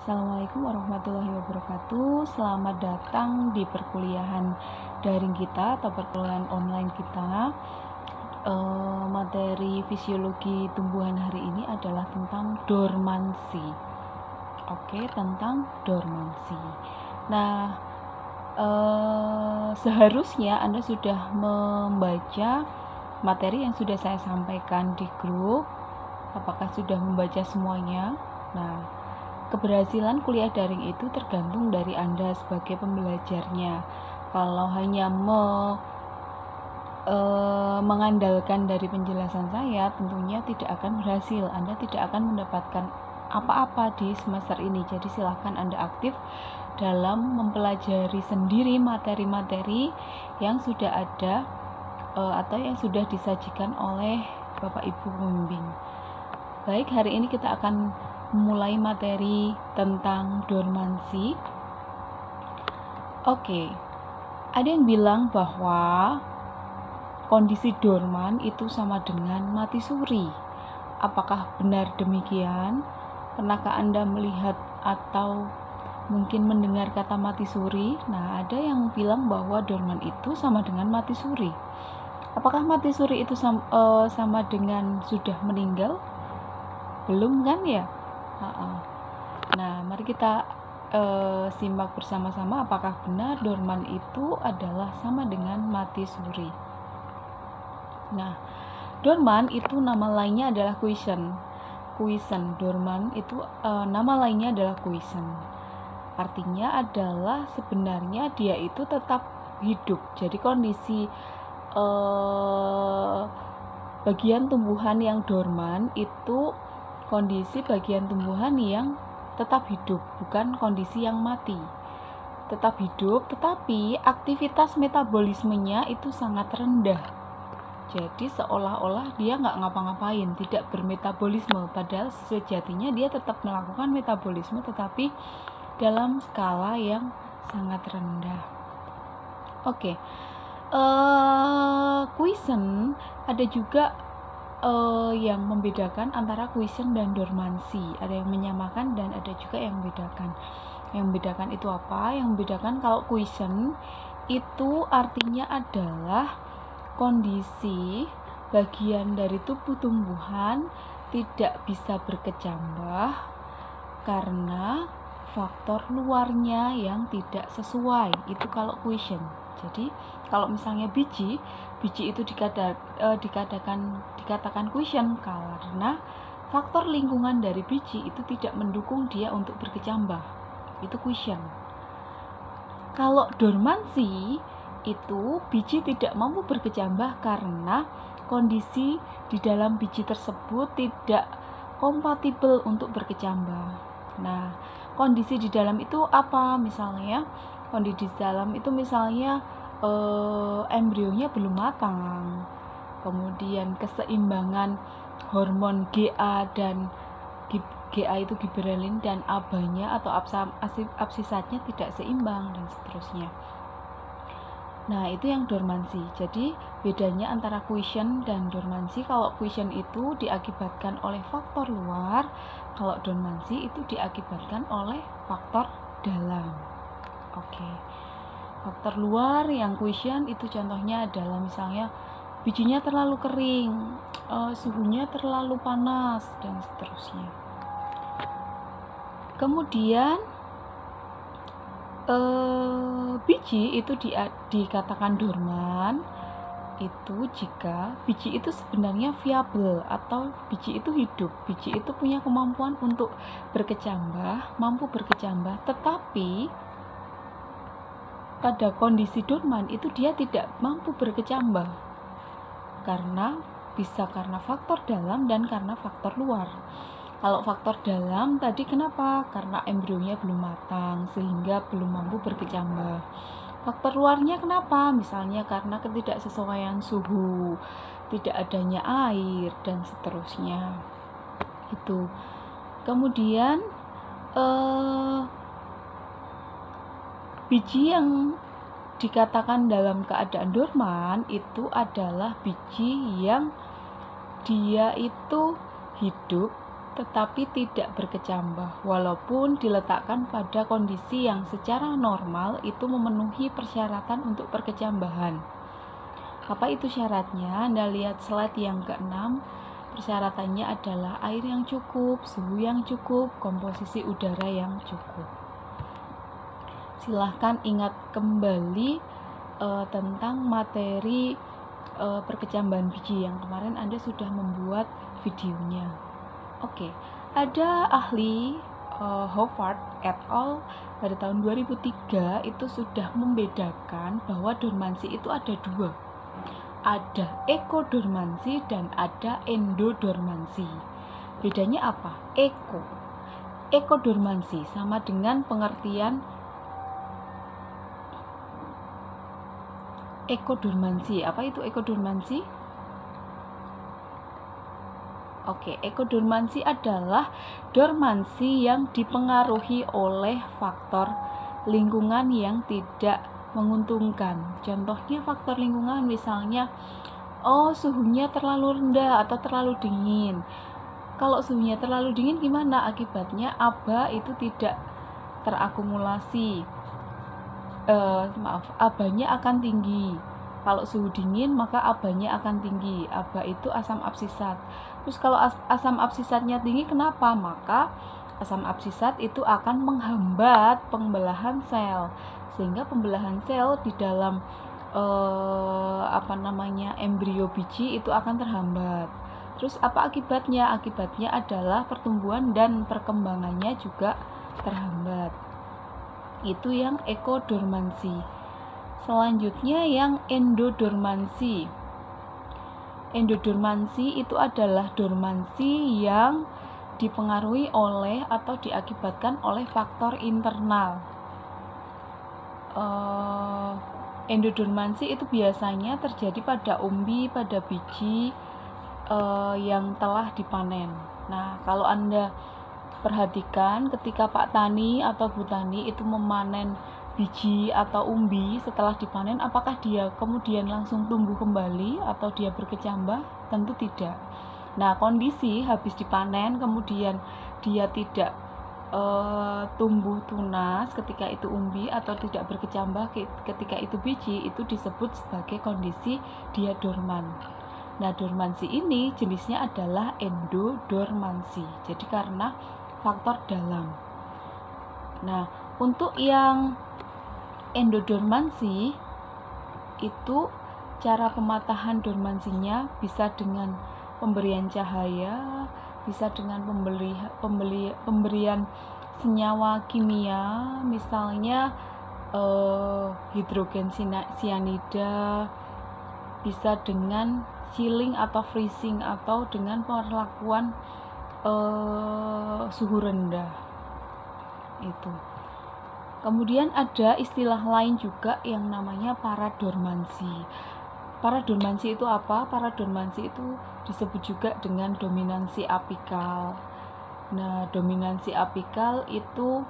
Assalamualaikum warahmatullahi wabarakatuh. Selamat datang di perkuliahan daring kita atau perkuliahan online kita. Materi fisiologi tumbuhan hari ini adalah tentang dormansi. Oke, tentang dormansi. Nah, seharusnya Anda sudah membaca materi yang sudah saya sampaikan di grup. Apakah sudah membaca semuanya? Nah, keberhasilan kuliah daring itu tergantung dari Anda sebagai pembelajarnya. Kalau hanya mengandalkan dari penjelasan saya, tentunya tidak akan berhasil. Anda tidak akan mendapatkan apa-apa di semester ini. Jadi silahkan Anda aktif dalam mempelajari sendiri materi-materi yang sudah ada atau yang sudah disajikan oleh Bapak Ibu pembimbing. Baik, hari ini kita akan memulai materi tentang dormansi. Oke, ada yang bilang bahwa kondisi dorman itu sama dengan mati suri. Apakah benar demikian? Pernahkah Anda melihat atau mungkin mendengar kata mati suri? Nah, ada yang bilang bahwa dorman itu sama dengan mati suri. Apakah mati suri itu sama dengan sudah meninggal? Belum kan ya? Nah, mari kita simak bersama-sama apakah benar dorman itu adalah sama dengan mati suri. Nah, dorman itu nama lainnya adalah quiescent. Dorman itu nama lainnya adalah quiescent. Artinya adalah sebenarnya dia itu tetap hidup. Jadi kondisi bagian tumbuhan yang dorman itu kondisi bagian tumbuhan yang tetap hidup, bukan kondisi yang mati. Tetap hidup, tetapi aktivitas metabolismenya itu sangat rendah. Jadi seolah-olah dia nggak ngapa-ngapain, tidak bermetabolisme, padahal sejatinya dia tetap melakukan metabolisme, tetapi dalam skala yang sangat rendah. Oke, quiescent ada juga yang membedakan antara quiescent dan dormansi. Ada yang menyamakan dan ada juga yang membedakan. Yang membedakan itu apa? Yang membedakan kalau quiescent itu artinya adalah kondisi bagian dari tubuh tumbuhan tidak bisa berkecambah karena faktor luarnya yang tidak sesuai. Itu kalau quiescent. Jadi kalau misalnya biji itu dikatakan quiescent karena faktor lingkungan dari biji itu tidak mendukung dia untuk berkecambah. Itu quiescent. Kalau dormansi itu biji tidak mampu berkecambah karena kondisi di dalam biji tersebut tidak kompatibel untuk berkecambah. Nah, kondisi di dalam itu apa? Misalnya, kondisi di dalam itu misalnya embrionya belum matang, kemudian keseimbangan hormon GA dan GA itu giberelin dan ABA-nya atau absisatnya tidak seimbang dan seterusnya. Nah, itu yang dormansi. Jadi, bedanya antara quiescent dan dormansi, kalau quiescent itu diakibatkan oleh faktor luar, kalau dormansi itu diakibatkan oleh faktor dalam. Oke. Faktor luar yang quiescent itu contohnya adalah misalnya bijinya terlalu kering, suhunya terlalu panas dan seterusnya. Kemudian biji itu dikatakan dorman itu jika biji itu sebenarnya viable atau biji itu hidup, biji itu punya kemampuan untuk berkecambah, mampu berkecambah, tetapi pada kondisi dorman itu dia tidak mampu berkecambah karena faktor dalam dan karena faktor luar. Kalau faktor dalam tadi kenapa? Karena embrionya belum matang sehingga belum mampu berkecambah. Faktor luarnya kenapa? Misalnya karena ketidaksesuaian suhu, tidak adanya air dan seterusnya. Itu. Kemudian biji yang dikatakan dalam keadaan dorman itu adalah biji yang dia itu hidup tetapi tidak berkecambah, walaupun diletakkan pada kondisi yang secara normal itu memenuhi persyaratan untuk perkecambahan. Apa itu syaratnya? Anda lihat slide yang ke-6. Persyaratannya adalah air yang cukup, suhu yang cukup, komposisi udara yang cukup. Silahkan ingat kembali tentang materi perkecambahan biji yang kemarin Anda sudah membuat videonya. Oke, ada ahli Howard et al. Pada tahun 2003 itu sudah membedakan bahwa dormansi itu ada dua. Ada ekodormansi dan ada endodormansi. Bedanya apa? Ekodormansi sama dengan pengertian ekodormansi. Apa itu ekodormansi? Oke, ekodormansi adalah dormansi yang dipengaruhi oleh faktor lingkungan yang tidak menguntungkan. Contohnya faktor lingkungan misalnya, suhunya terlalu rendah atau terlalu dingin. Kalau suhunya terlalu dingin gimana? Akibatnya aba itu tidak terakumulasi. Abanya akan tinggi. Kalau suhu dingin maka abanya akan tinggi. Aba itu asam absisat. Terus kalau asam absisatnya tinggi, kenapa? Maka asam absisat itu akan menghambat pembelahan sel, sehingga pembelahan sel di dalam embrio biji itu akan terhambat. Terus apa akibatnya? Akibatnya adalah pertumbuhan dan perkembangannya juga terhambat. Itu yang ekodormansi. Selanjutnya yang endodormansi. Endodormansi itu adalah dormansi yang dipengaruhi oleh atau diakibatkan oleh faktor internal. Endodormansi itu biasanya terjadi pada umbi, pada biji yang telah dipanen. Nah, kalau Anda perhatikan ketika Pak Tani atau Bu Tani itu memanen biji atau umbi setelah dipanen, apakah dia kemudian langsung tumbuh kembali atau dia berkecambah? Tentu tidak. Nah, kondisi habis dipanen kemudian dia tidak tumbuh tunas ketika itu umbi atau tidak berkecambah ketika itu biji, itu disebut sebagai kondisi dia dorman. Nah, dormansi ini jenisnya adalah endodormansi. Jadi karena faktor dalam. Nah, untuk yang endodormansi itu cara pematahan dormansinya bisa dengan pemberian cahaya, bisa dengan pemberian senyawa kimia, misalnya hidrogen cyanida, bisa dengan chilling atau freezing, atau dengan perlakuan suhu rendah. Itu. Kemudian ada istilah lain juga yang namanya paradormansi. Paradormansi itu apa? Paradormansi itu disebut juga dengan dominansi apikal. Nah, dominansi apikal itu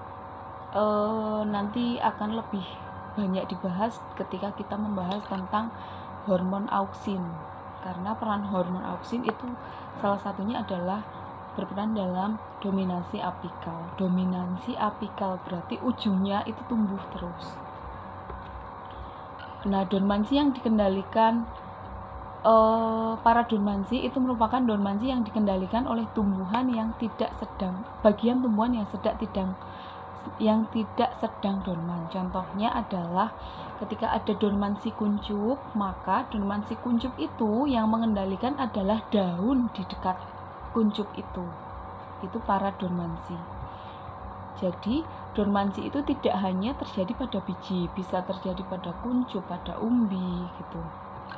nanti akan lebih banyak dibahas ketika kita membahas tentang hormon auksin. Karena peran hormon auksin itu salah satunya adalah berperan dalam dominansi apikal. Dominansi apikal berarti ujungnya itu tumbuh terus. Nah, dormansi yang dikendalikan paradormansi itu merupakan dormansi yang dikendalikan oleh tumbuhan yang tidak sedang, bagian tumbuhan yang tidak sedang dorman. Contohnya adalah ketika ada dormansi kuncup, maka dormansi kuncup itu yang mengendalikan adalah daun di dekat kuncup itu paradormansi. Jadi dormansi itu tidak hanya terjadi pada biji, bisa terjadi pada kuncup, pada umbi gitu,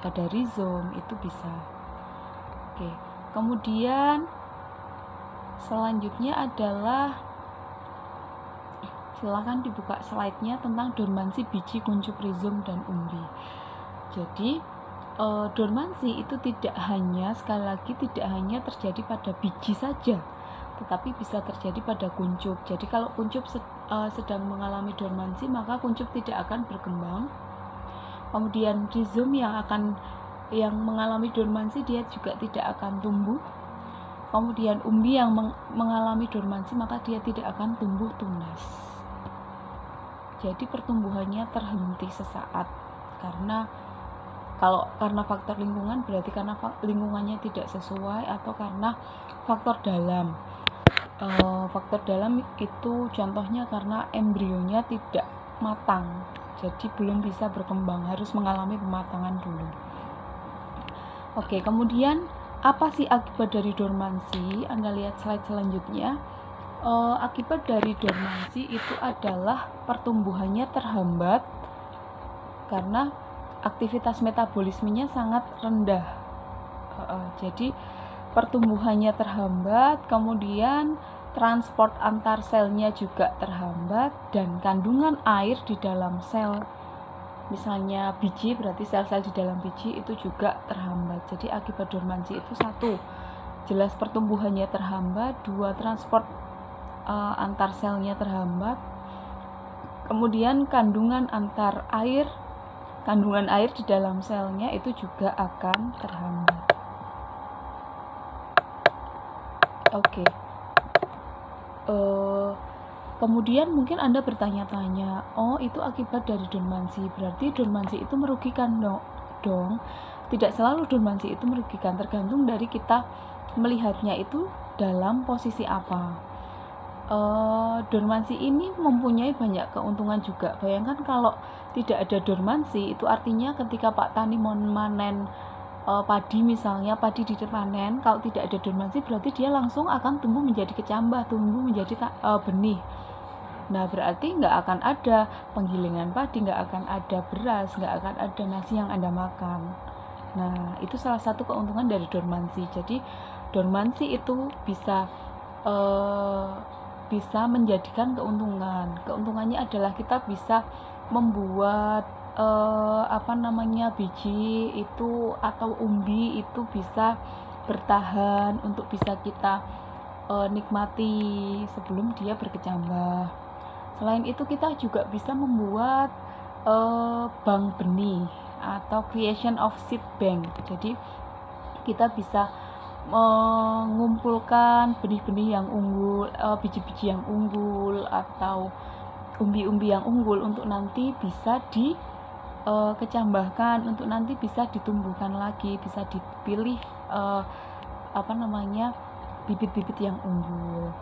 pada rizom itu bisa. Oke, kemudian selanjutnya adalah, silakan dibuka slide-nya tentang dormansi biji, kuncup, rizom, dan umbi. Jadi dormansi itu tidak hanya terjadi pada biji saja, tetapi bisa terjadi pada kuncup. Jadi kalau kuncup sedang mengalami dormansi, maka kuncup tidak akan berkembang. Kemudian rizom yang mengalami dormansi, dia juga tidak akan tumbuh. kemudian umbi yang mengalami dormansi, maka dia tidak akan tumbuh tunas. Jadi pertumbuhannya terhenti sesaat karena faktor lingkungan, berarti karena lingkungannya tidak sesuai atau karena faktor dalam. Faktor dalam itu contohnya karena embrionya tidak matang, jadi belum bisa berkembang, harus mengalami pematangan dulu. Oke, kemudian apa sih akibat dari dormansi? Anda lihat slide selanjutnya. Akibat dari dormansi itu adalah pertumbuhannya terhambat karena aktivitas metabolismenya sangat rendah. Jadi pertumbuhannya terhambat, kemudian transport antar selnya juga terhambat, dan kandungan air di dalam sel, misalnya biji, berarti sel-sel di dalam biji itu juga terhambat. Jadi akibat dormansi itu 1, jelas pertumbuhannya terhambat, 2, transport antar selnya terhambat, kemudian kandungan air di dalam selnya itu juga akan terhambat. Oke. Kemudian mungkin Anda bertanya-tanya, oh itu akibat dari dormansi, berarti dormansi itu merugikan dong? Tidak selalu dormansi itu merugikan, tergantung dari kita melihatnya itu dalam posisi apa. Dormansi ini mempunyai banyak keuntungan juga. Bayangkan kalau tidak ada dormansi, itu artinya ketika Pak Tani memanen padi, misalnya padi dipanen, kalau tidak ada dormansi berarti dia langsung akan tumbuh menjadi kecambah, tumbuh menjadi benih. Nah, berarti nggak akan ada penggilingan padi, nggak akan ada beras, nggak akan ada nasi yang Anda makan. Nah, itu salah satu keuntungan dari dormansi. Jadi dormansi itu bisa menjadikan keuntungan. Keuntungannya adalah kita bisa membuat biji itu atau umbi itu bisa bertahan untuk bisa kita nikmati sebelum dia berkecambah. Selain itu kita juga bisa membuat bank benih atau creation of seed bank. Jadi kita bisa mengumpulkan benih-benih yang unggul, biji-biji yang unggul atau umbi-umbi yang unggul untuk nanti bisa dikecambahkan, untuk nanti bisa ditumbuhkan lagi, bisa dipilih bibit-bibit yang unggul.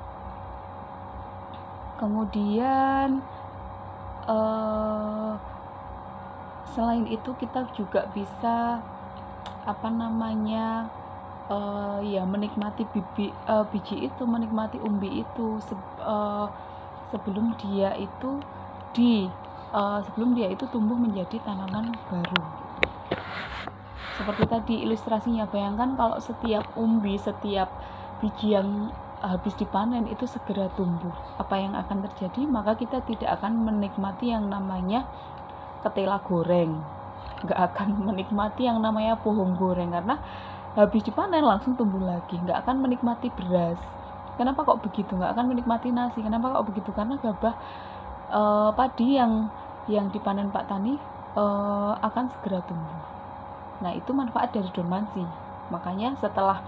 Kemudian selain itu kita juga bisa menikmati biji itu, menikmati umbi itu sebelum dia itu tumbuh menjadi tanaman baru. Seperti tadi ilustrasinya, bayangkan kalau setiap umbi, setiap biji yang habis dipanen itu segera tumbuh, apa yang akan terjadi? Maka kita tidak akan menikmati yang namanya ketela goreng, nggak akan menikmati yang namanya pohon goreng, karena habis dipanen langsung tumbuh lagi. Nggak akan menikmati beras. Kenapa kok begitu? Nggak akan menikmati nasi. Kenapa kok begitu? Karena gabah padi yang dipanen Pak Tani akan segera tumbuh. Nah, itu manfaat dari dormansi. Makanya setelah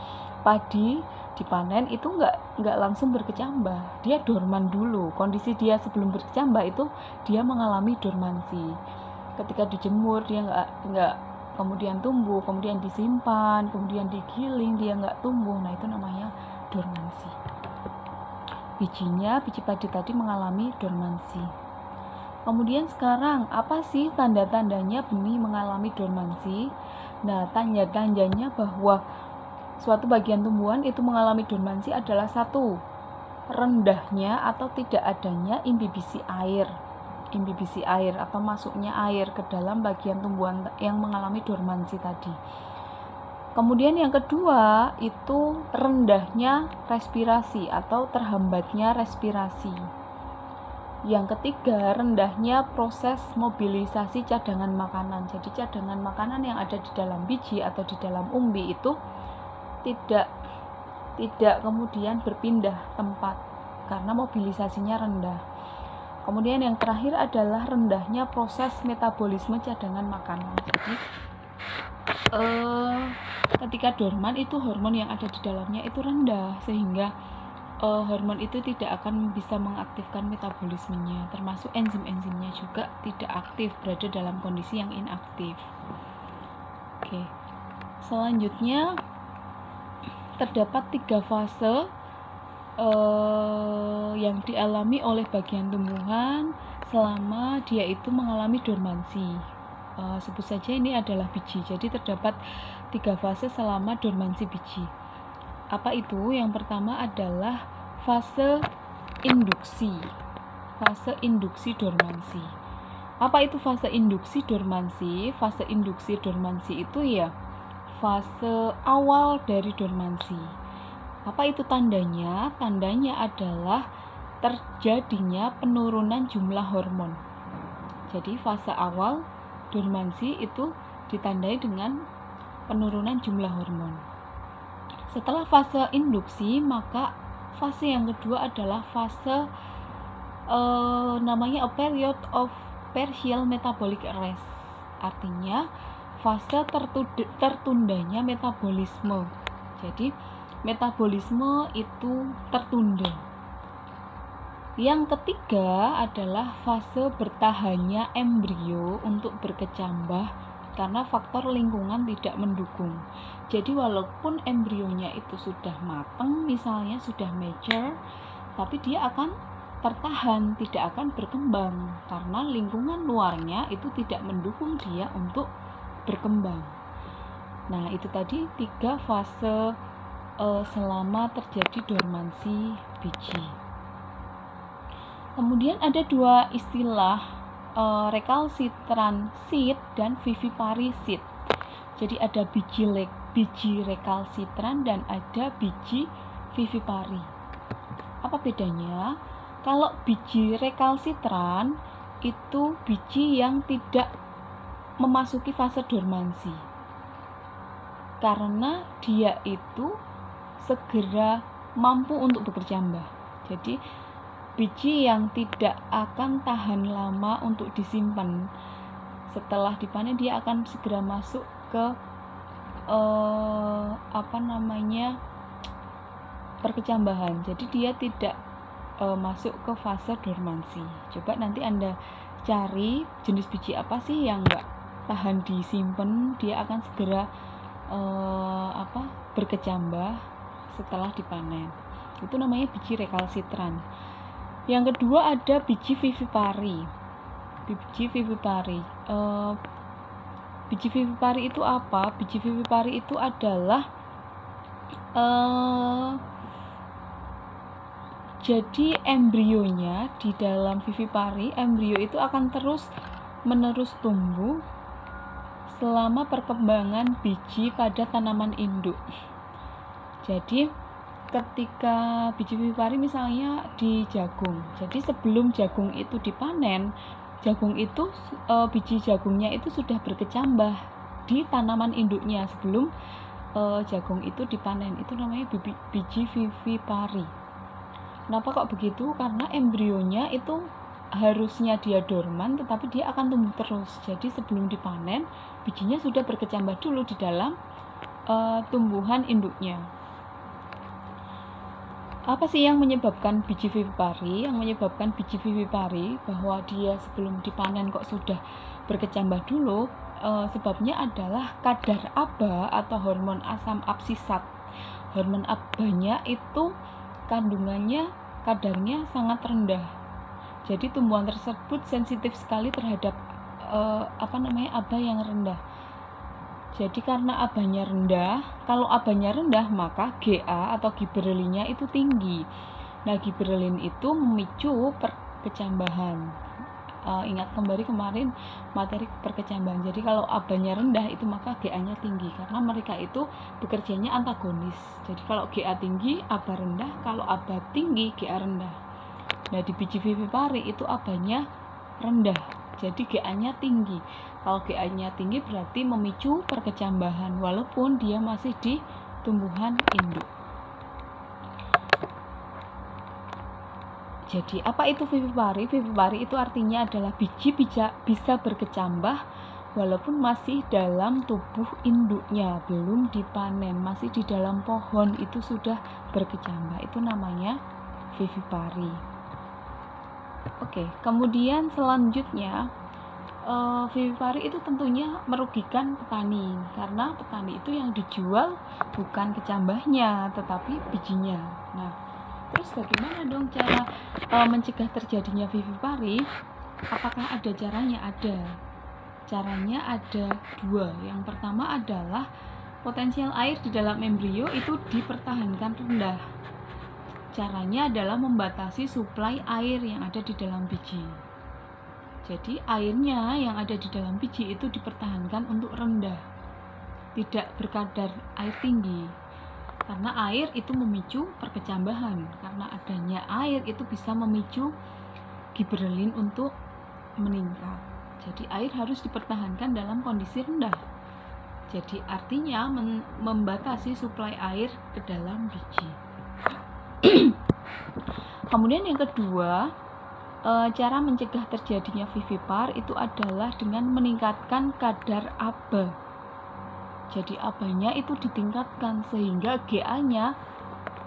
padi dipanen itu nggak langsung berkecambah. Dia dorman dulu. Kondisi dia sebelum berkecambah itu dia mengalami dormansi. Ketika dijemur dia nggak kemudian tumbuh, kemudian disimpan, kemudian digiling, dia nggak tumbuh. Nah, itu namanya dormansi. Biji padi tadi mengalami dormansi. Kemudian sekarang, apa sih tanda-tandanya benih mengalami dormansi? Nah, tanda-tandanya bahwa suatu bagian tumbuhan itu mengalami dormansi adalah 1, rendahnya atau tidak adanya imbibisi air atau masuknya air ke dalam bagian tumbuhan yang mengalami dormansi tadi. Kemudian yang kedua itu rendahnya respirasi atau terhambatnya respirasi. Yang ketiga, rendahnya proses mobilisasi cadangan makanan. Jadi cadangan makanan yang ada di dalam biji atau di dalam umbi itu tidak kemudian berpindah tempat karena mobilisasinya rendah. Kemudian yang terakhir adalah rendahnya proses metabolisme cadangan makanan. Jadi ketika dorman itu hormon yang ada di dalamnya itu rendah, sehingga hormon itu tidak akan bisa mengaktifkan metabolismenya, termasuk enzim-enzimnya juga tidak aktif, berada dalam kondisi yang inaktif. Oke. Selanjutnya terdapat 3 fase yang dialami oleh bagian tumbuhan selama dia itu mengalami dormansi. Sebut saja ini adalah biji. Jadi terdapat 3 fase selama dormansi biji. Apa itu? Yang pertama adalah fase induksi. Fase induksi dormansi. Apa itu fase induksi dormansi? Fase induksi dormansi itu ya fase awal dari dormansi. Apa itu tandanya? Tandanya adalah terjadinya penurunan jumlah hormon. Jadi fase awal dormansi itu ditandai dengan penurunan jumlah hormon. Setelah fase induksi, maka fase yang kedua adalah fase namanya a period of partial metabolic rest. Artinya fase tertundanya metabolisme. Jadi metabolisme itu tertunda. Yang ketiga adalah fase bertahannya embrio untuk berkecambah karena faktor lingkungan tidak mendukung. Jadi walaupun embrionya itu sudah matang, misalnya sudah mature, tapi dia akan tertahan, tidak akan berkembang karena lingkungan luarnya itu tidak mendukung dia untuk berkembang. Nah, itu tadi 3 fase selama terjadi dormansi biji. Kemudian ada 2 istilah, recalcitrant seed dan vivipary seed. Jadi ada biji recalcitrant dan ada biji vivipary. Apa bedanya? Kalau biji recalcitrant itu biji yang tidak memasuki fase dormansi, karena dia itu segera mampu untuk berkecambah. Jadi biji yang tidak akan tahan lama untuk disimpan. Setelah dipanen dia akan segera masuk ke perkecambahan. Jadi dia tidak masuk ke fase dormansi. Coba nanti Anda cari jenis biji apa sih yang enggak tahan disimpan, dia akan segera berkecambah setelah dipanen. Itu namanya biji recalcitrant. Yang kedua ada biji vivipary. Biji vivipary. Biji vivipary itu apa? Biji vivipary itu adalah jadi embrionya di dalam vivipary, embrio itu akan terus menerus tumbuh selama perkembangan biji pada tanaman induk. Jadi ketika biji vivipary misalnya di jagung, jadi sebelum jagung itu dipanen, jagung itu biji jagungnya itu sudah berkecambah di tanaman induknya sebelum jagung itu dipanen. Itu namanya biji vivipary. Kenapa kok begitu? Karena embrionya itu harusnya dia dorman, tetapi dia akan tumbuh terus. Jadi sebelum dipanen, bijinya sudah berkecambah dulu di dalam tumbuhan induknya. Apa sih yang menyebabkan biji vivipary? Yang menyebabkan biji vivipary bahwa dia sebelum dipanen kok sudah berkecambah dulu, sebabnya adalah kadar ABA atau hormon asam absisat. Hormon ABA-nya itu kandungannya, kadarnya sangat rendah. Jadi tumbuhan tersebut sensitif sekali terhadap ABA yang rendah. Jadi karena ABA-nya rendah, kalau ABA-nya rendah maka GA atau giberellinnya itu tinggi. Nah, giberellin itu memicu perkecambahan. Ingat kembali kemarin materi perkecambahan. Jadi kalau ABA-nya rendah itu maka GA-nya tinggi karena mereka itu bekerjanya antagonis. Jadi kalau GA tinggi, ABA rendah, kalau ABA tinggi, GA rendah. Nah, di biji vivipary itu ABA-nya rendah. Jadi GA-nya tinggi. Kalau GA-nya tinggi berarti memicu perkecambahan walaupun dia masih di tumbuhan induk. Jadi apa itu vivipary? Vivipary itu artinya adalah biji bisa berkecambah walaupun masih dalam tubuh induknya, belum dipanen, masih di dalam pohon, itu sudah berkecambah. Itu namanya vivipari. Oke, kemudian selanjutnya vivipari itu tentunya merugikan petani, karena petani itu yang dijual bukan kecambahnya tetapi bijinya. Nah, terus bagaimana dong cara mencegah terjadinya vivipari? Apakah ada caranya? Ada. Caranya ada dua. Yang pertama adalah potensial air di dalam embrio itu dipertahankan rendah. Caranya adalah membatasi suplai air yang ada di dalam biji. Jadi airnya yang ada di dalam biji itu dipertahankan untuk rendah, tidak berkadar air tinggi, karena air itu memicu perkecambahan. Karena adanya air itu bisa memicu giberelin untuk meningkat. Jadi air harus dipertahankan dalam kondisi rendah. Jadi artinya membatasi suplai air ke dalam biji. Kemudian yang kedua, cara mencegah terjadinya vivipar itu adalah dengan meningkatkan kadar aba. Jadi abanya itu ditingkatkan sehingga GA-nya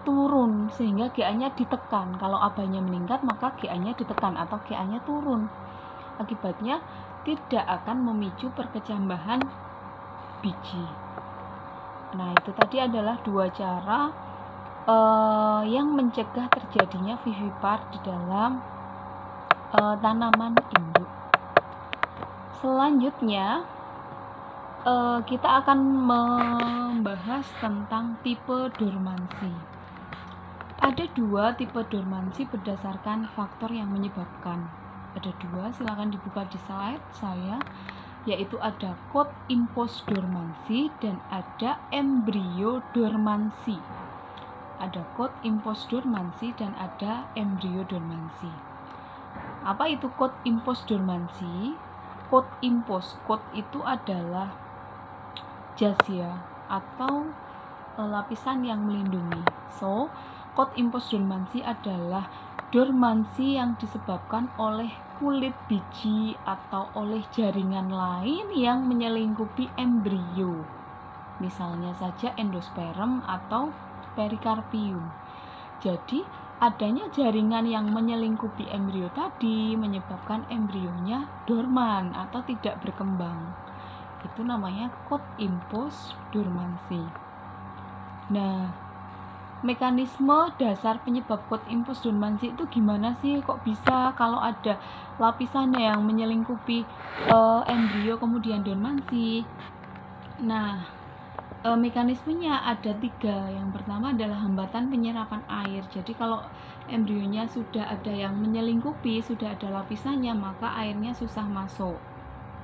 turun, sehingga GA-nya ditekan. Kalau abanya meningkat maka GA-nya ditekan atau GA-nya turun. Akibatnya tidak akan memicu perkecambahan biji. Nah, itu tadi adalah dua cara yang mencegah terjadinya vivipar di dalam tanaman induk. Selanjutnya kita akan membahas tentang tipe dormansi. Ada dua tipe dormansi berdasarkan faktor yang menyebabkan. Ada dua, silakan dibuka di slide saya, yaitu ada coat impose dormansi dan ada embrio dormansi. Ada coat impose dormansi dan ada embrio dormansi. Apa itu coat impose dormansi? Coat impose, coat itu adalah jas ya, atau lapisan yang melindungi. So, coat impose dormansi adalah dormansi yang disebabkan oleh kulit biji atau oleh jaringan lain yang menyelingkupi embrio. Misalnya saja endosperm atau perikarpium. Jadi adanya jaringan yang menyelingkupi embrio tadi menyebabkan embrionya dorman atau tidak berkembang. Itu namanya coat impose dormansi. Nah, mekanisme dasar penyebab coat impose dormansi itu gimana sih? Kok bisa kalau ada lapisannya yang menyelingkupi embrio kemudian dormansi? Nah, mekanismenya ada tiga. Yang pertama adalah hambatan penyerapan air. Jadi kalau embrionya sudah ada yang menyelingkupi, sudah ada lapisannya, maka airnya susah masuk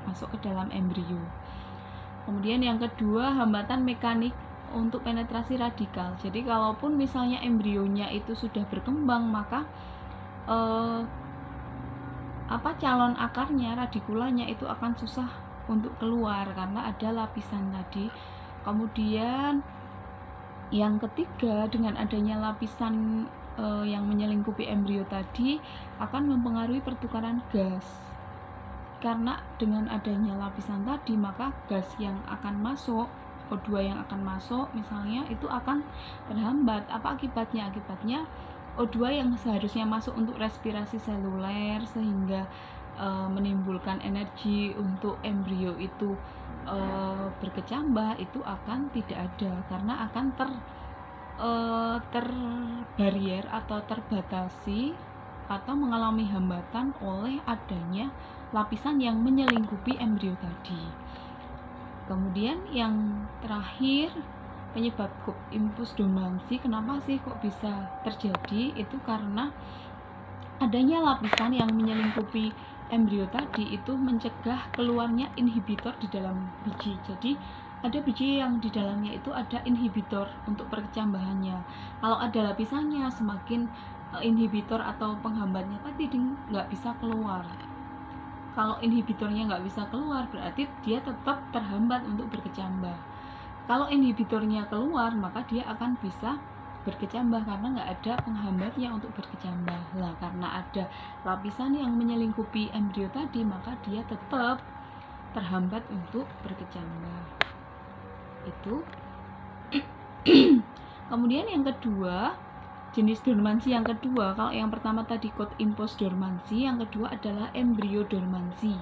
ke dalam embrio. Kemudian yang kedua, hambatan mekanik untuk penetrasi radikal. Jadi kalaupun misalnya embrionya itu sudah berkembang, maka calon akarnya, radikulanya itu akan susah untuk keluar karena ada lapisan tadi. Kemudian yang ketiga, dengan adanya lapisan yang menyelingkupi embrio tadi akan mempengaruhi pertukaran gas. Karena dengan adanya lapisan tadi, maka gas yang akan masuk, O2 yang akan masuk misalnya, itu akan terhambat. Apa akibatnya? Akibatnya O2 yang seharusnya masuk untuk respirasi seluler sehingga menimbulkan energi untuk embrio itu berkecambah, itu akan tidak ada karena akan terbarier atau terbatasi atau mengalami hambatan oleh adanya lapisan yang menyelingkupi embrio tadi. Kemudian yang terakhir, penyebab coat impose dormansi, kenapa sih kok bisa terjadi? Itu karena adanya lapisan yang menyelingkupi embrio tadi itu mencegah keluarnya inhibitor di dalam biji. Jadi ada biji yang di dalamnya itu ada inhibitor untuk perkecambahannya. Kalau ada lapisannya, semakin inhibitor atau penghambatnya tadi nggak bisa keluar. Kalau inhibitornya nggak bisa keluar, berarti dia tetap terhambat untuk berkecambah. Kalau inhibitornya keluar, maka dia akan bisa berkecambah karena nggak ada penghambatnya untuk berkecambah. Karena ada lapisan yang menyelingkupi embrio tadi, maka dia tetap terhambat untuk berkecambah. Itu. Kemudian yang kedua, jenis dormansi yang kedua, kalau yang pertama tadi cold imposed dormansi, yang kedua adalah embrio dormansi.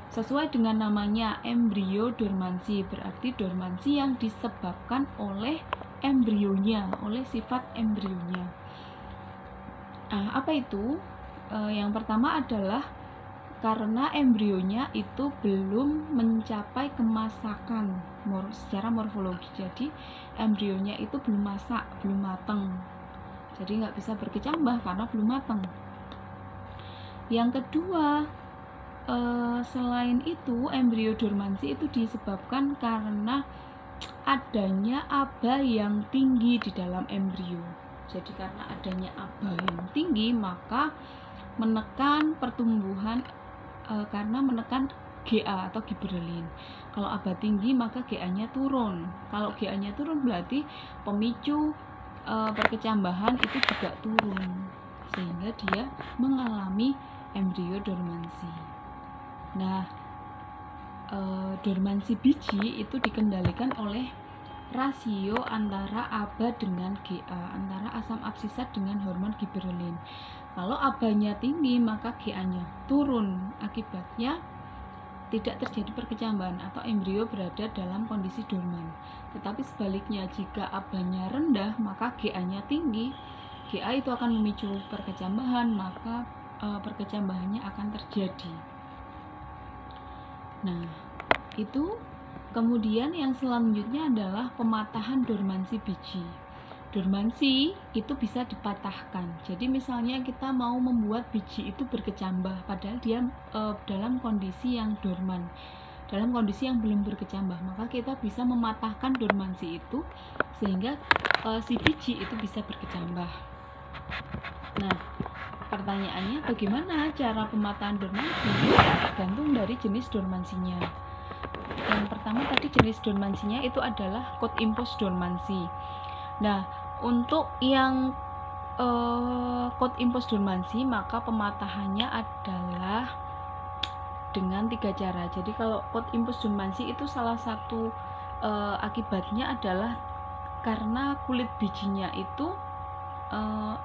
Sesuai dengan namanya, embrio dormansi berarti dormansi yang disebabkan oleh embrionya, oleh sifat embrionya. Apa itu? Yang pertama adalah karena embrionya itu belum mencapai kemasakan secara morfologi. Jadi embrionya itu belum masak, belum matang, jadi nggak bisa berkecambah karena belum matang. Yang kedua, selain itu, embrio dormansi itu disebabkan karena adanya aba yang tinggi di dalam embrio. Jadi karena adanya aba yang tinggi, maka menekan pertumbuhan karena menekan GA atau giberelin. Kalau aba tinggi maka GA-nya turun. Kalau GA-nya turun berarti pemicu perkecambahan itu juga turun, sehingga dia mengalami embrio dormansi. Nah, dormansi biji itu dikendalikan oleh rasio antara aba dengan GA, antara asam absisat dengan hormon giberelin. Kalau abanya tinggi maka GA-nya turun, akibatnya tidak terjadi perkecambahan atau embrio berada dalam kondisi dorman. Tetapi sebaliknya, jika abanya rendah maka GA-nya tinggi, GA itu akan memicu perkecambahan, maka perkecambahannya akan terjadi. Nah, itu. Kemudian yang selanjutnya adalah pematahan dormansi biji. Dormansi itu bisa dipatahkan. Jadi misalnya kita mau membuat biji itu berkecambah, padahal dia dalam kondisi yang dorman, dalam kondisi yang belum berkecambah, maka kita bisa mematahkan dormansi itu sehingga si biji itu bisa berkecambah. Nah, pertanyaannya bagaimana cara pematahan dormansi? Tergantung dari jenis dormansinya. Yang pertama tadi jenis dormansinya itu adalah cold imposed dormansi. Nah, untuk yang cold imposed dormansi, maka pematahannya adalah dengan 3 cara. Jadi kalau cold imposed dormansi itu salah satu akibatnya adalah karena kulit bijinya itu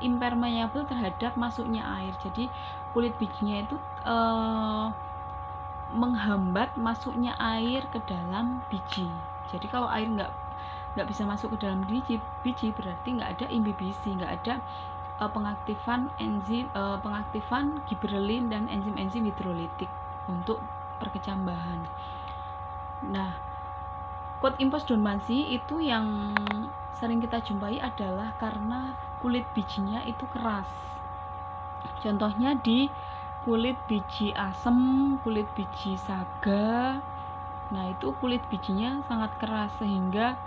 impermeable terhadap masuknya air. Jadi kulit bijinya itu menghambat masuknya air ke dalam biji. Jadi kalau air nggak bisa masuk ke dalam biji berarti nggak ada imbibisi, nggak ada pengaktifan enzim, pengaktifan giberelin dan enzim-enzim hidrolitik untuk perkecambahan. Nah, cold imposed dormansi itu yang sering kita jumpai adalah karena kulit bijinya itu keras. Contohnya di kulit biji asem, kulit biji saga. Nah, itu kulit bijinya sangat keras sehingga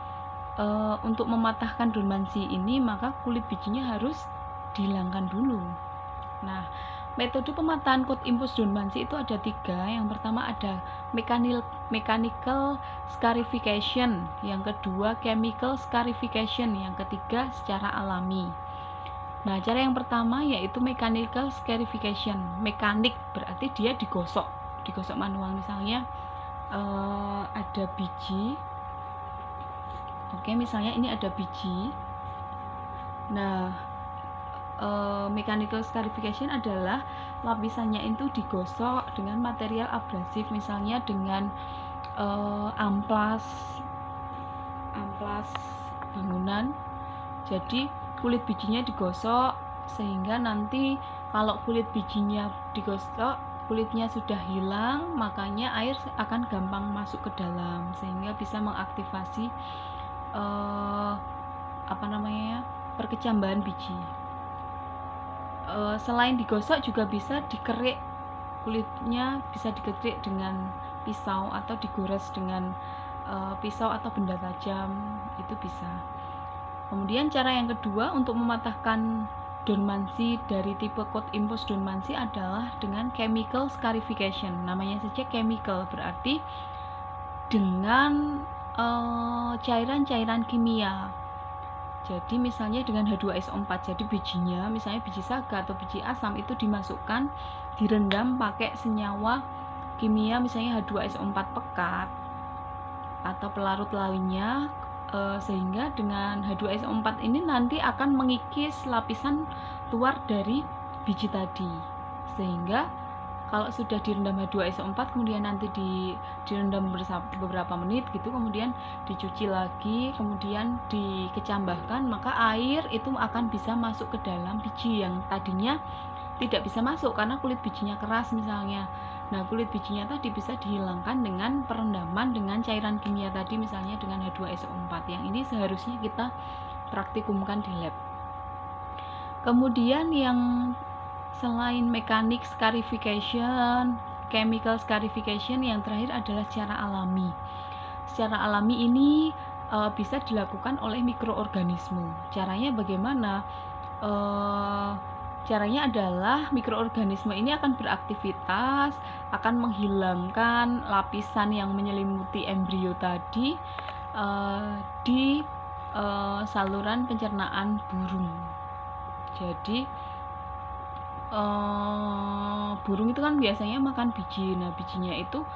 untuk mematahkan dormansi ini maka kulit bijinya harus dihilangkan dulu. Nah, metode pematahan cold imposed dormansi itu ada 3. Yang pertama ada mechanical scarification, yang kedua chemical scarification, yang ketiga secara alami. Nah, cara yang pertama yaitu mechanical scarification. Mekanik berarti dia digosok manual. Misalnya ada biji. Oke, misalnya ini ada biji. Nah, mechanical scarification adalah lapisannya itu digosok dengan material abrasif, misalnya dengan amplas bangunan. Jadi kulit bijinya digosok sehingga nanti kalau kulit bijinya digosok, kulitnya sudah hilang, makanya air akan gampang masuk ke dalam sehingga bisa mengaktifasi perkecambahan biji. Selain digosok juga bisa dikerik, kulitnya bisa dikerik dengan pisau atau digores dengan pisau atau benda tajam, itu bisa. Kemudian cara yang kedua untuk mematahkan dormansi dari tipe cold imposed dormansi adalah dengan chemical scarification. Namanya saja chemical, berarti dengan cairan-cairan kimia. Jadi misalnya dengan H2SO4, jadi bijinya, misalnya biji saga atau biji asam itu dimasukkan, direndam pakai senyawa kimia misalnya H2SO4 pekat atau pelarut lainnya, sehingga dengan H2SO4 ini nanti akan mengikis lapisan luar dari biji tadi, sehingga kalau sudah direndam H2SO4 kemudian nanti direndam beberapa menit gitu, kemudian dicuci lagi, kemudian dikecambahkan, maka air itu akan bisa masuk ke dalam biji yang tadinya tidak bisa masuk karena kulit bijinya keras misalnya. Nah, kulit bijinya tadi bisa dihilangkan dengan perendaman dengan cairan kimia tadi, misalnya dengan H2SO4. Yang ini seharusnya kita praktikumkan di lab. Kemudian yang selain mekanik scarification, chemical scarification, yang terakhir adalah secara alami. Secara alami ini bisa dilakukan oleh mikroorganisme. Caranya bagaimana? Caranya adalah mikroorganisme ini akan beraktivitas, akan menghilangkan lapisan yang menyelimuti embrio tadi di saluran pencernaan burung. Jadi burung itu kan biasanya makan biji. Nah, bijinya itu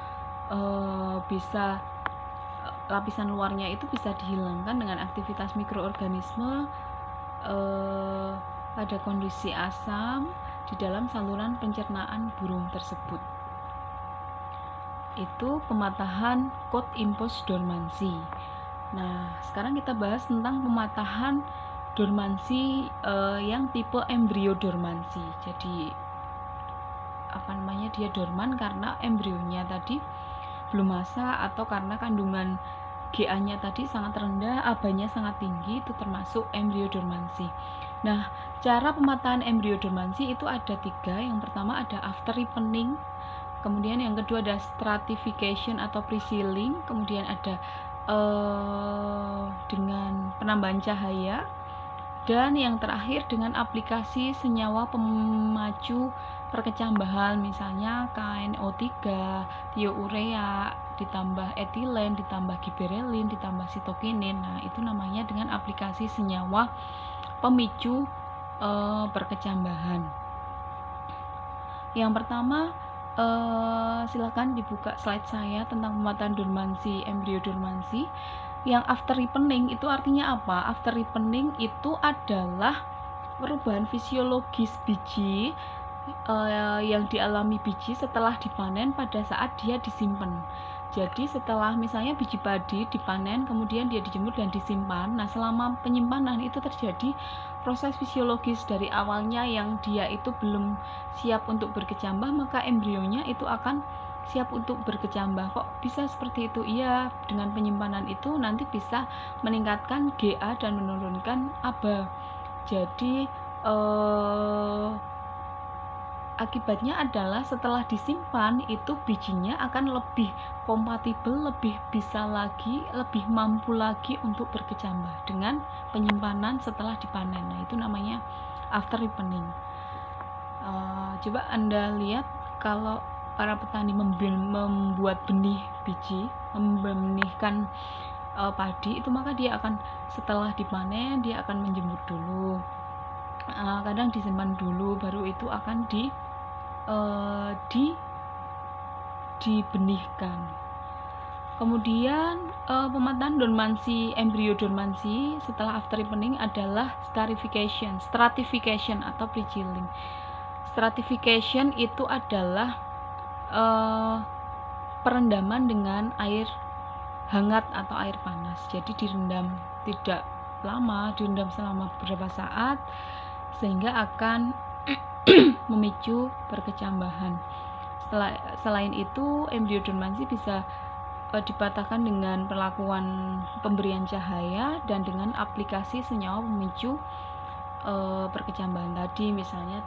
bisa lapisan luarnya itu bisa dihilangkan dengan aktivitas mikroorganisme pada kondisi asam di dalam saluran pencernaan burung tersebut. Itu pematahan coat impose dormancy. Nah, sekarang kita bahas tentang pematahan dormancy yang tipe embrio dormancy. Jadi dia dorman karena embrionya tadi belum masak, atau karena kandungan GA-nya tadi sangat rendah, AB-nya sangat tinggi, itu termasuk embrio dormancy. Nah, cara pematahan embrio dormancy itu ada 3. Yang pertama ada after ripening, kemudian yang kedua ada stratification atau pre-sealing, kemudian ada dengan penambahan cahaya, dan yang terakhir dengan aplikasi senyawa pemacu perkecambahan, misalnya KNO3, thiourea, ditambah etilen, ditambah giberelin, ditambah sitokinin. Nah, itu namanya dengan aplikasi senyawa pemicu perkecambahan. Yang pertama, silakan dibuka slide saya tentang pematahan dormancy, embrio dormancy. Yang after ripening itu artinya apa? After ripening itu adalah perubahan fisiologis biji yang dialami biji setelah dipanen pada saat dia disimpan. Jadi setelah misalnya biji padi dipanen, kemudian dia dijemur dan disimpan. Nah, selama penyimpanan itu terjadi proses fisiologis dari awalnya yang dia itu belum siap untuk berkecambah, maka embrionya itu akan siap untuk berkecambah. Kok bisa seperti itu? Iya, dengan penyimpanan itu nanti bisa meningkatkan GA dan menurunkan ABA. Jadi akibatnya adalah setelah disimpan itu bijinya akan lebih kompatibel, lebih bisa lagi, lebih mampu lagi untuk berkecambah dengan penyimpanan setelah dipanen. Nah, itu namanya after ripening. Coba Anda lihat kalau para petani membuat benih biji, membenihkan padi itu, maka dia akan setelah dipanen dia akan menjemur dulu, kadang disimpan dulu, baru itu akan dibenihkan. Kemudian pematahan dormancy, embrio dormancy setelah after ripening adalah stratification atau pre-chilling. Stratification itu adalah perendaman dengan air hangat atau air panas. Jadi direndam tidak lama, direndam selama beberapa saat sehingga akan memicu perkecambahan. Selain itu, embrio dormancy bisa dipatahkan dengan perlakuan pemberian cahaya dan dengan aplikasi senyawa pemicu perkecambahan tadi, misalnya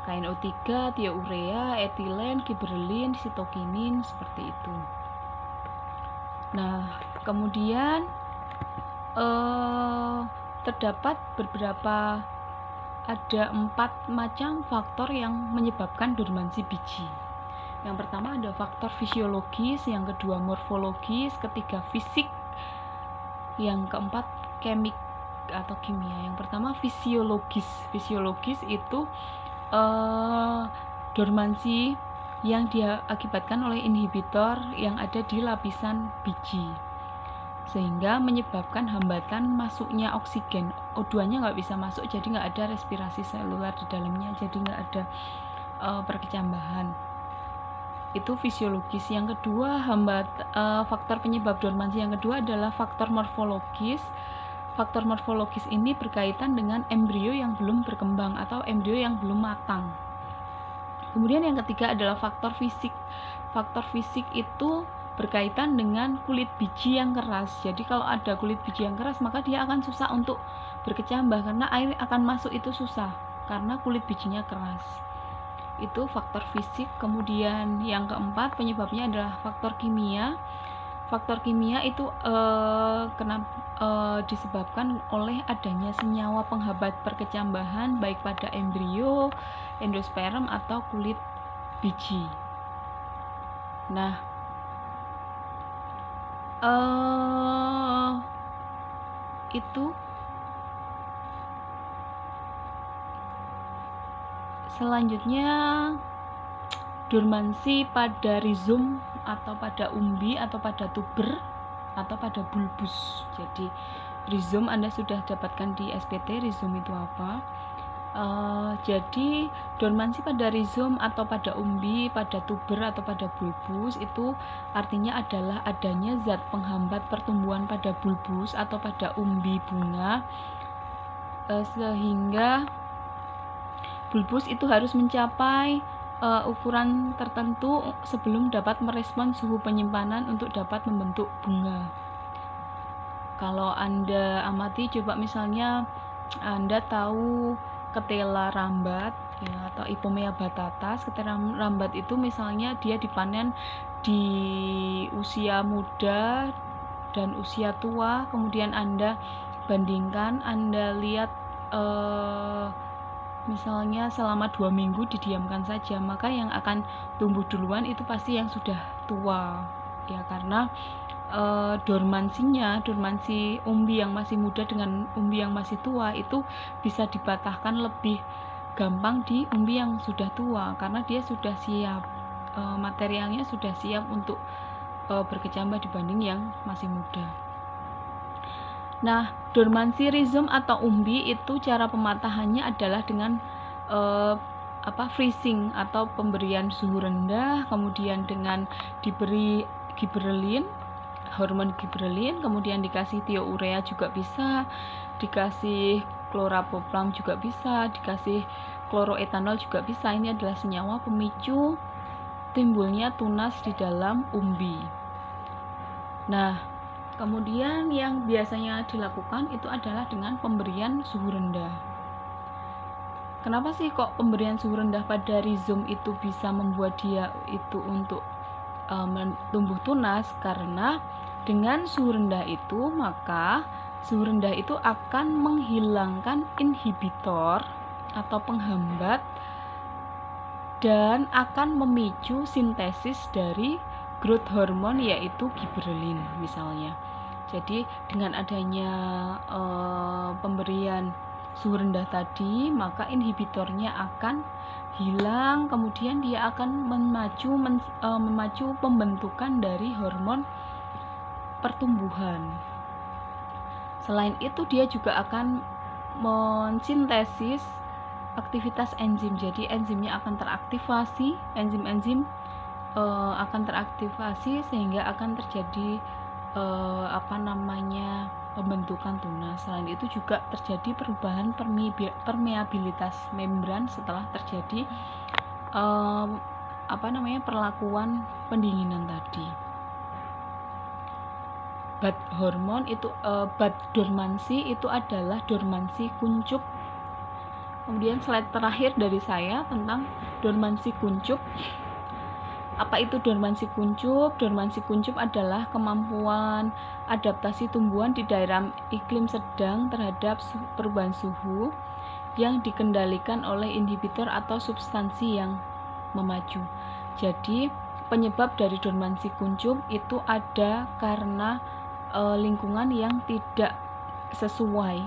KNO3, thiourea, etilen, giberelin, sitokinin, seperti itu. Nah, kemudian terdapat ada 4 macam faktor yang menyebabkan dormansi biji. Yang pertama ada faktor fisiologis, yang kedua morfologis, ketiga fisik, yang keempat kemik atau kimia. Yang pertama fisiologis. Fisiologis itu dormansi yang diakibatkan oleh inhibitor yang ada di lapisan biji, sehingga menyebabkan hambatan masuknya oksigen. O2-nya nggak bisa masuk, jadi nggak ada respirasi seluler di dalamnya, jadi nggak ada perkecambahan. Itu fisiologis. Yang kedua, faktor penyebab dormansi yang kedua adalah faktor morfologis. Faktor morfologis ini berkaitan dengan embrio yang belum berkembang atau embrio yang belum matang. Kemudian yang ketiga adalah faktor fisik. Faktor fisik itu berkaitan dengan kulit biji yang keras. Jadi kalau ada kulit biji yang keras, maka dia akan susah untuk berkecambah karena air akan masuk itu susah karena kulit bijinya keras. Itu faktor fisik. Kemudian yang keempat penyebabnya adalah faktor kimia. Faktor kimia itu disebabkan oleh adanya senyawa penghambat perkecambahan baik pada embrio, endosperm atau kulit biji. Nah, itu selanjutnya dormansi pada rizom atau pada umbi atau pada tuber atau pada bulbus. Jadi rizom Anda sudah dapatkan di SPT, rizom itu apa? Jadi dormansi pada rizom atau pada umbi, pada tuber atau pada bulbus itu artinya adalah adanya zat penghambat pertumbuhan pada bulbus atau pada umbi bunga, sehingga bulbus itu harus mencapai ukuran tertentu sebelum dapat merespons suhu penyimpanan untuk dapat membentuk bunga. Kalau Anda amati, coba misalnya Anda tahu ketela rambat ya, atau Ipomea batata. Ketela rambat itu misalnya dia dipanen di usia muda dan usia tua, kemudian Anda bandingkan, Anda lihat misalnya selama 2 minggu didiamkan saja, maka yang akan tumbuh duluan itu pasti yang sudah tua ya, karena dormansi umbi yang masih muda dengan umbi yang masih tua itu bisa dipatahkan lebih gampang di umbi yang sudah tua karena dia sudah siap, materialnya sudah siap untuk berkecambah dibanding yang masih muda. Nah, dormansi rizom atau umbi itu cara pematahannya adalah dengan freezing atau pemberian suhu rendah, kemudian dengan diberi giberelin, hormon giberelin, kemudian dikasih thiourea juga bisa, dikasih chlorapropam juga bisa, dikasih kloroetanol juga bisa. Ini adalah senyawa pemicu timbulnya tunas di dalam umbi. Nah, kemudian yang biasanya dilakukan itu adalah dengan pemberian suhu rendah. Kenapa sih kok pemberian suhu rendah pada rizom itu bisa membuat dia itu untuk tumbuh tunas? Karena dengan suhu rendah itu, maka suhu rendah itu akan menghilangkan inhibitor atau penghambat dan akan memicu sintesis dari growth hormone yaitu giberelin misalnya. Jadi dengan adanya pemberian suhu rendah tadi, maka inhibitornya akan hilang, kemudian dia akan memacu pembentukan dari hormon pertumbuhan. Selain itu dia juga akan mensintesis aktivitas enzim. Jadi enzimnya akan teraktivasi, enzim-enzim akan teraktivasi sehingga akan terjadi pembentukan tunas. Selain itu juga terjadi perubahan permeabilitas membran setelah terjadi perlakuan pendinginan tadi. Bad dormansi itu adalah dormansi kuncup. Kemudian slide terakhir dari saya tentang dormansi kuncup. Apa itu dormansi kuncup? Dormansi kuncup adalah kemampuan adaptasi tumbuhan di daerah iklim sedang terhadap perubahan suhu yang dikendalikan oleh inhibitor atau substansi yang memacu. Jadi penyebab dari dormansi kuncup itu ada karena lingkungan yang tidak sesuai,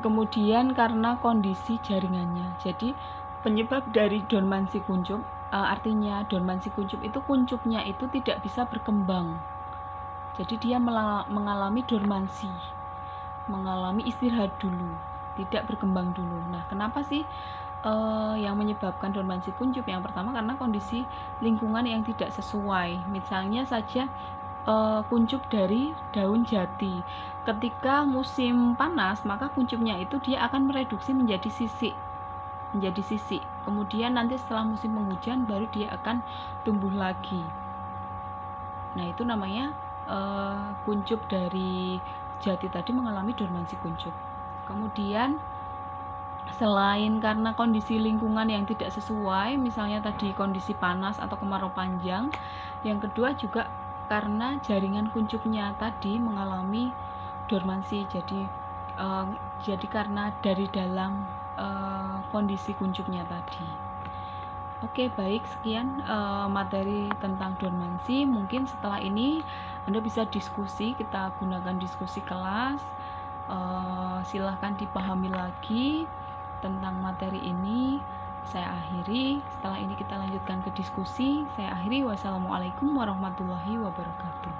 kemudian karena kondisi jaringannya. Jadi Penyebab dari dormansi kuncup, artinya dormansi kuncup itu kuncupnya itu tidak bisa berkembang. Jadi dia mengalami dormansi, mengalami istirahat dulu, tidak berkembang dulu. Nah, kenapa sih yang menyebabkan dormansi kuncup? Yang pertama karena kondisi lingkungan yang tidak sesuai. Misalnya saja kuncup dari daun jati. Ketika musim panas, maka kuncupnya itu dia akan mereduksi menjadi sisik. Kemudian nanti setelah musim penghujan baru dia akan tumbuh lagi. Nah, itu namanya kuncup dari jati tadi mengalami dormansi kuncup. Kemudian selain karena kondisi lingkungan yang tidak sesuai, misalnya tadi kondisi panas atau kemarau panjang, yang kedua juga karena jaringan kuncupnya tadi mengalami dormansi. Jadi karena dari dalam kondisi kuncupnya tadi. Oke, baik, sekian materi tentang dormansi. Mungkin setelah ini Anda bisa diskusi, kita gunakan diskusi kelas. Silahkan dipahami lagi tentang materi ini. Saya akhiri. Setelah ini kita lanjutkan ke diskusi. Saya akhiri. Wassalamualaikum warahmatullahi wabarakatuh.